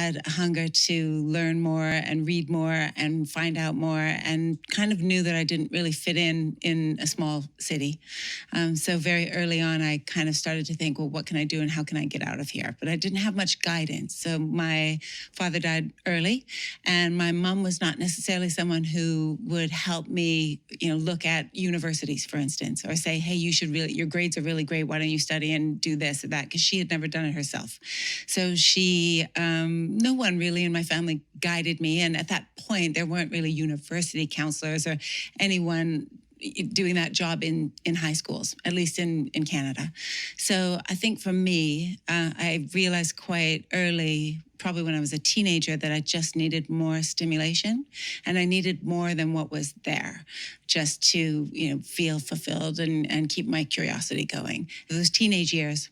had a hunger to learn more and read more and find out more, and kind of knew that I didn't really fit in a small city. So very early on, I kind of started to think, well, what can I do and how can I get out of here? But I didn't have much guidance. So my father died early, and my mom was not necessarily someone who would help me, look at universities, for instance, or say, hey, your grades are really great. Why don't you study and do this or that? Because she had never done it herself. So no one really in my family guided me. And at that point, there weren't really university counselors or anyone doing that job in high schools, at least in Canada. So I think for me, I realized quite early, probably when I was a teenager, that I just needed more stimulation, and I needed more than what was there, just to feel fulfilled and keep my curiosity going. Those teenage years,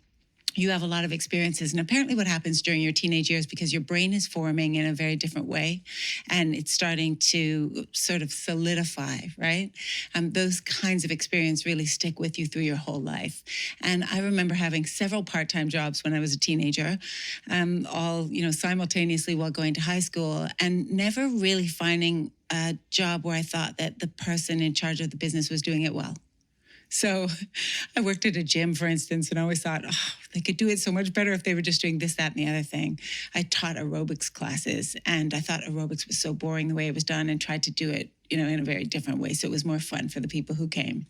you have a lot of experiences. And apparently what happens during your teenage years, because your brain is forming in a very different way and it's starting to sort of solidify, right? Those kinds of experience really stick with you through your whole life. And I remember having several part-time jobs when I was a teenager, all, simultaneously while going to high school, and never really finding a job where I thought that the person in charge of the business was doing it well. So I worked at a gym, for instance, and I always thought, oh, they could do it so much better if they were just doing this, that, and the other thing. I taught aerobics classes, and I thought aerobics was so boring the way it was done, and tried to do it, in a very different way. So it was more fun for the people who came.